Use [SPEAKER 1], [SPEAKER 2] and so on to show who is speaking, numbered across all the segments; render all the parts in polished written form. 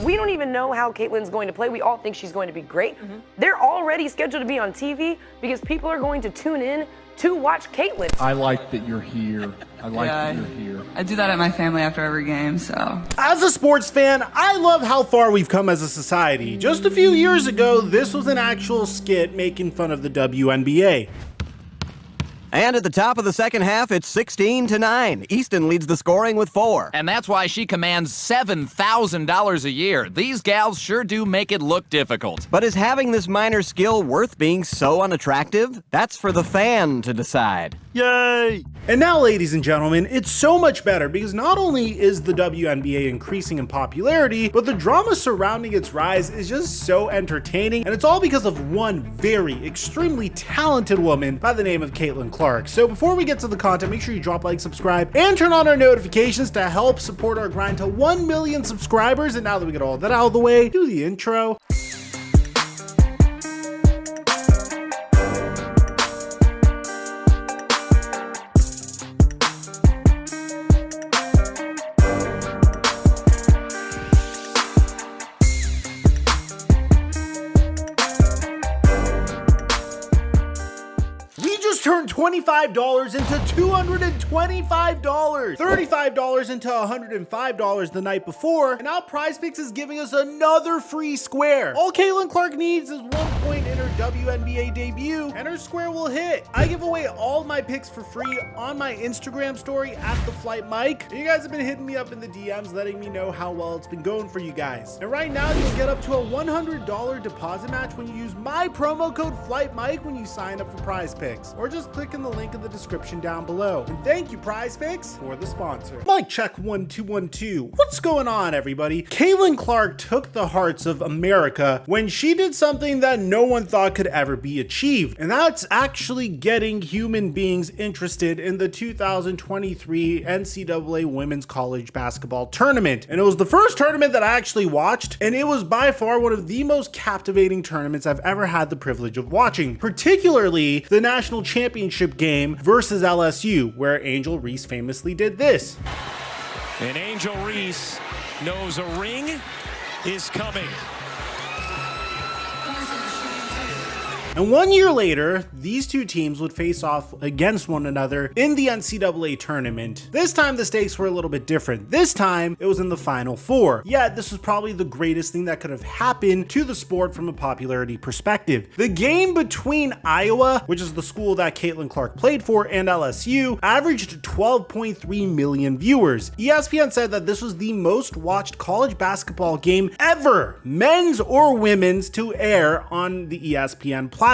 [SPEAKER 1] We don't even know how Caitlyn's going to play. We all think she's going to be great. They're already scheduled to be on TV because people are going to tune in to watch Caitlyn.
[SPEAKER 2] I like that you're here. I like that you're here.
[SPEAKER 3] I do that at my family after every game, so.
[SPEAKER 4] As a sports fan, I love how far we've come as a society. Just a few years ago, this was an actual skit making fun of the WNBA.
[SPEAKER 5] And at the top of the second half, it's 16-9. Easton leads the scoring with 4.
[SPEAKER 6] And that's why she commands $7,000 a year. These gals sure do make it look difficult.
[SPEAKER 5] But is having this minor skill worth being so unattractive? That's for the fan to decide. Yay!
[SPEAKER 4] And now, ladies and gentlemen, it's so much better because not only is the WNBA increasing in popularity, but the drama surrounding its rise is just so entertaining, and it's all because of one very, extremely talented woman by the name of Caitlyn Clark. So before we get to the content, make sure you drop a like, subscribe, and turn on our notifications to help support our grind to 1 million subscribers. And now that we get all that out of the way, do the intro. Turned $25 into $225, $35 into $105 the night before, and now PrizePicks is giving us another free square. All Caitlyn Clark needs is 1 point in her WNBA debut, and her square will hit. I give away all my picks for free on my Instagram story at TheFlightMike. You guys have been hitting me up in the DMs letting me know how well it's been going for you guys. And right now, you'll get up to a $100 deposit match when you use my promo code FlightMike when you sign up for PrizePicks, or just click in the link in the description down below. And thank you, PrizePicks, for the sponsor. Mic check 1 2 1 2. What's going on, everybody? Caitlyn Clark took the hearts of America when she did something that no one thought could ever be achieved, and that's actually getting human beings interested in the 2023 NCAA Women's College Basketball Tournament. And it was the first tournament that I actually watched, and it was by far one of the most captivating tournaments I've ever had the privilege of watching, particularly the national championship game versus LSU, where Angel Reese famously did this.
[SPEAKER 7] And Angel Reese knows a ring is coming.
[SPEAKER 4] And 1 year later, these two teams would face off against one another in the NCAA tournament. This time the stakes were a little bit different. This time it was in the Final Four. Yet this was probably the greatest thing that could have happened to the sport from a popularity perspective. The game between Iowa, which is the school that Caitlyn Clark played for, and LSU averaged 12.3 million viewers. ESPN said that this was the most watched college basketball game ever, men's or women's, to air on the ESPN platform,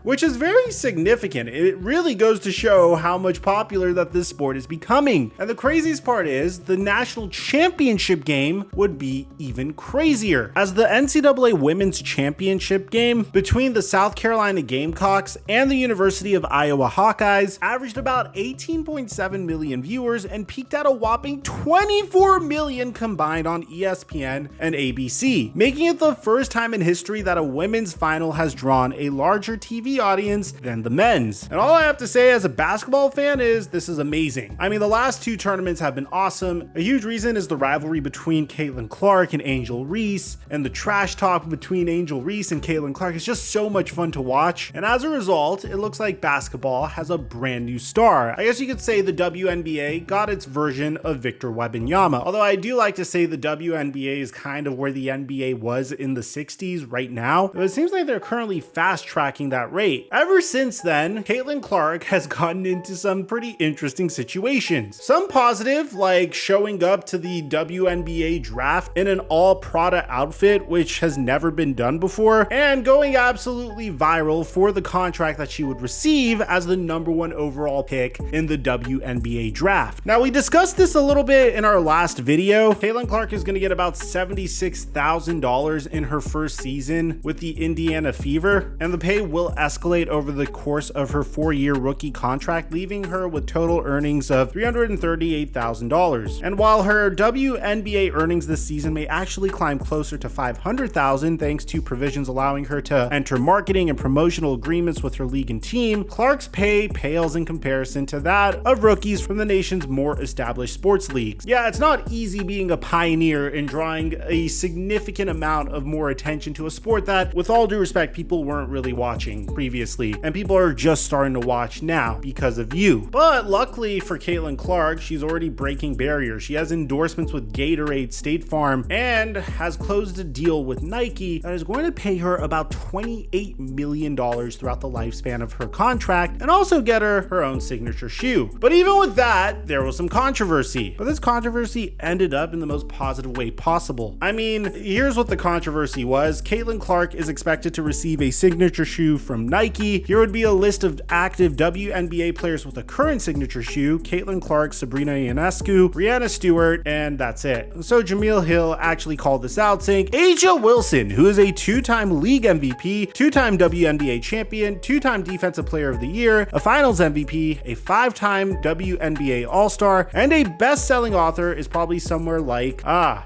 [SPEAKER 4] which is very significant. It really goes to show how much popular that this sport is becoming. And the craziest part is the national championship game would be even crazier, as the NCAA Women's Championship game between the South Carolina Gamecocks and the University of Iowa Hawkeyes averaged about 18.7 million viewers and peaked at a whopping 24 million combined on ESPN and ABC, making it the first time in history that a women's final has drawn a larger TV audience than the men's. And all I have to say as a basketball fan is this is amazing. I mean, the last two tournaments have been awesome. A huge reason is the rivalry between Caitlyn Clark and Angel Reese, and the trash talk between Angel Reese and Caitlyn Clark is just so much fun to watch. And as a result, it looks like basketball has a brand new star. I guess you could say the WNBA got its version of Victor Wembanyama, although I do like to say the WNBA is kind of where the NBA was in the 60s right now. But it seems like they're currently fast tracking that rate. Ever since then, Caitlyn Clark has gotten into some pretty interesting situations. Some positive, like showing up to the WNBA draft in an all Prada outfit, which has never been done before, and going absolutely viral for the contract that she would receive as the #1 overall pick in the WNBA draft. Now, we discussed this a little bit in our last video. Caitlyn Clark is going to get about $76,000 in her first season with the Indiana Fever, and the pay will escalate over the course of her 4-year rookie contract, leaving her with total earnings of $338,000. And while her WNBA earnings this season may actually climb closer to $500,000 thanks to provisions allowing her to enter marketing and promotional agreements with her league and team, Clark's pay pales in comparison to that of rookies from the nation's more established sports leagues. Yeah, it's not easy being a pioneer in drawing a significant amount of more attention to a sport that, with all due respect, people weren't really watching previously, and people are just starting to watch now because of you. But luckily for Caitlin Clark, she's already breaking barriers. She has endorsements with Gatorade, State Farm, and has closed a deal with Nike that is going to pay her about $28 million throughout the lifespan of her contract, and also get her own signature shoe. But even with that, there was some controversy. But this controversy ended up in the most positive way possible. I mean, here's what the controversy was. Caitlin Clark is expected to receive a signature shoe from Nike. Here would be a list of active WNBA players with a current signature shoe: Caitlin Clark, Sabrina Ionescu, Brianna Stewart, and that's it. So Jameel Hill actually called this out, saying A'ja Wilson, who is a 2-time league MVP, 2-time WNBA champion, 2-time defensive player of the year, a finals MVP, a 5-time WNBA all-star, and a best-selling author, is probably somewhere like,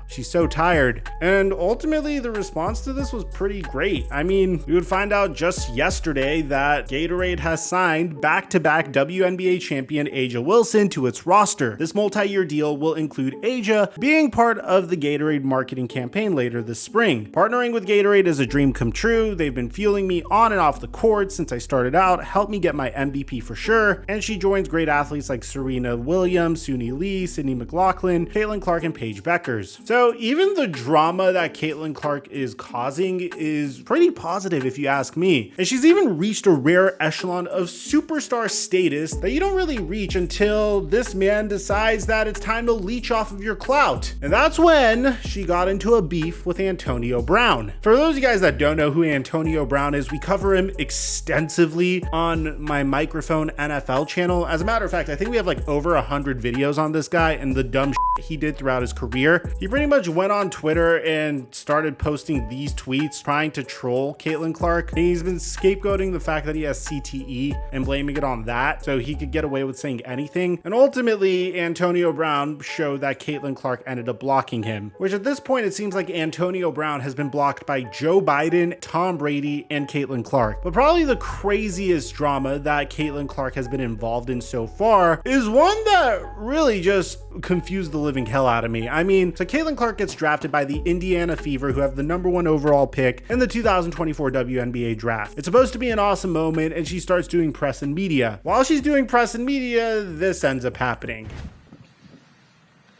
[SPEAKER 4] she's so tired. And ultimately, the response to this was pretty great. I mean, we would find out just yesterday that Gatorade has signed back-to-back WNBA champion A'ja Wilson to its roster. This multi-year deal will include A'ja being part of the Gatorade marketing campaign later this spring. Partnering with Gatorade is a dream come true. They've been fueling me on and off the court since I started out, helped me get my MVP for sure, and she joins great athletes like Serena Williams, Suni Lee, Sydney McLaughlin, Caitlin Clark, and Paige Beckers. So even the drama that Caitlin Clark is causing is pretty positive if you ask me. And she's even reached a rare echelon of superstar status that you don't really reach until this man decides that it's time to leech off of your clout. And that's when she got into a beef with Antonio Brown. For those of you guys that don't know who Antonio Brown is, we cover him extensively on my Microphone NFL channel. As a matter of fact, I think we have like over 100 videos on this guy and the dumb shit he did throughout his career. He pretty much went on Twitter and started posting these tweets trying to troll Caitlin Clark. And he's been scapegoating the fact that he has CTE and blaming it on that so he could get away with saying anything. And ultimately, Antonio Brown showed that Caitlin Clark ended up blocking him, which at this point, it seems like Antonio Brown has been blocked by Joe Biden, Tom Brady, and Caitlin Clark. But probably the craziest drama that Caitlin Clark has been involved in so far is one that really just confused the living hell out of me. I mean, so Caitlin Clark gets drafted by the Indiana Fever, who have the #1 overall pick in the 2024 WNBA draft. It's supposed to be an awesome moment, and she starts doing press and media. While she's doing press and media, this ends up happening.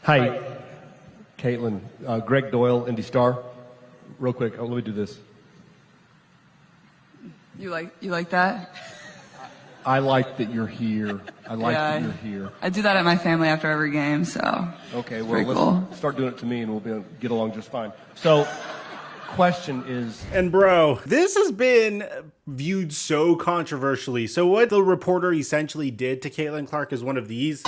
[SPEAKER 8] Hi, Caitlin. Greg Doyle, Indy Star. Real quick, let me do this.
[SPEAKER 3] You like that?
[SPEAKER 2] I like that you're here. I like that you're here.
[SPEAKER 3] I do that at my family after every game, so.
[SPEAKER 8] Okay, well, let's start doing it to me and we'll be able to get along just fine. So, question is...
[SPEAKER 4] And bro, this has been viewed so controversially. So what the reporter essentially did to Caitlin Clark is one of these.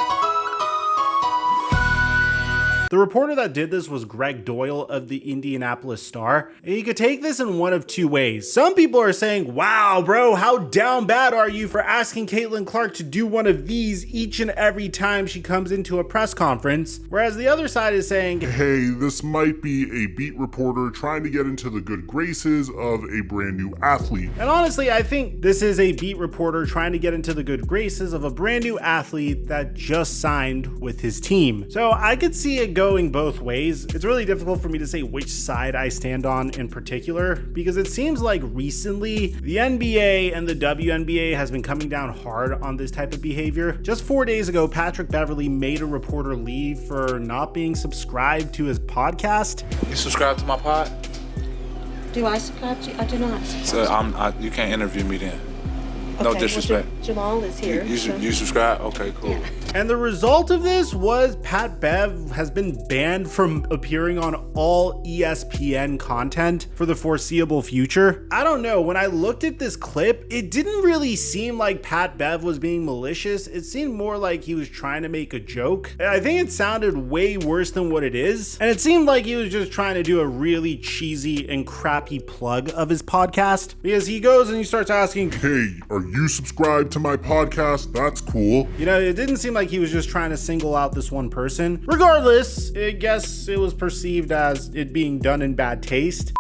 [SPEAKER 4] The reporter that did this was Greg Doyle of the Indianapolis Star. And you could take this in one of two ways. Some people are saying, wow, bro, how down bad are you for asking Caitlin Clark to do one of these each and every time she comes into a press conference? Whereas the other side is saying,
[SPEAKER 9] hey, this might be a beat reporter trying to get into the good graces of a brand new athlete.
[SPEAKER 4] And honestly, I think this is a beat reporter trying to get into the good graces of a brand new athlete that just signed with his team. So I could see it going both ways. It's really difficult for me to say which side I stand on in particular, because it seems like recently the NBA and the WNBA has been coming down hard on this type of behavior. Just 4 days ago, Patrick Beverley made a reporter leave for not being subscribed to his podcast.
[SPEAKER 10] You subscribe to my pod?
[SPEAKER 11] Do I subscribe to you? I do not subscribe.
[SPEAKER 10] So you can't interview me then. No
[SPEAKER 11] Okay,
[SPEAKER 10] disrespect.
[SPEAKER 11] Well, Jamal is here.
[SPEAKER 10] You subscribe? Okay, cool.
[SPEAKER 4] And the result of this was Pat Bev has been banned from appearing on all ESPN content for the foreseeable future. I don't know, when I looked at this clip, it didn't really seem like Pat Bev was being malicious. It seemed more like he was trying to make a joke. I think it sounded way worse than what it is. And it seemed like he was just trying to do a really cheesy and crappy plug of his podcast, because he goes and he starts asking,
[SPEAKER 9] Hey, are you subscribed to my podcast? That's cool.
[SPEAKER 4] You know, it didn't seem like he was just trying to single out this one person. Regardless, I guess it was perceived as it being done in bad taste.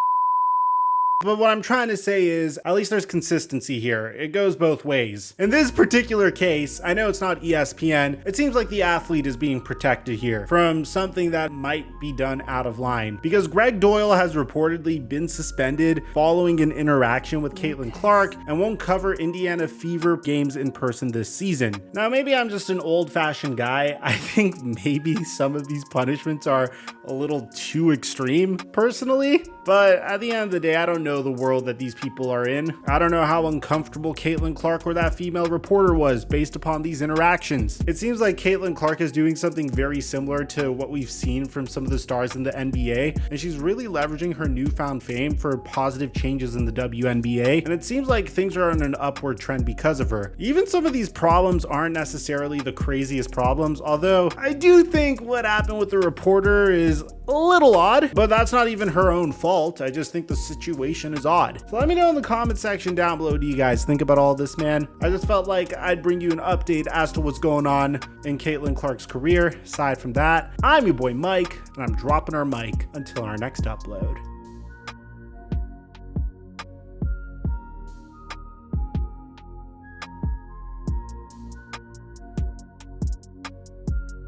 [SPEAKER 4] But what I'm trying to say is, at least there's consistency here. It goes both ways. In this particular case, I know it's not ESPN. It seems like the athlete is being protected here from something that might be done out of line, because Greg Doyle has reportedly been suspended following an interaction with Caitlin Clark and won't cover Indiana Fever games in person this season. Now, maybe I'm just an old-fashioned guy. I think maybe some of these punishments are a little too extreme, personally. But at the end of the day, I don't know the world that these people are in. I don't know how uncomfortable Caitlin Clark or that female reporter was based upon these interactions. It seems like Caitlin Clark is doing something very similar to what we've seen from some of the stars in the NBA, and she's really leveraging her newfound fame for positive changes in the WNBA, and it seems like things are on an upward trend because of her. Even some of these problems aren't necessarily the craziest problems, although I do think what happened with the reporter is a little odd, but that's not even her own fault. I just think the situation is odd. So let me know in the comment section down below, what do you guys think about all this, man? I just felt like I'd bring you an update as to what's going on in Caitlin Clark's career. Aside from that, I'm your boy Mike, and I'm dropping our mic until our next upload.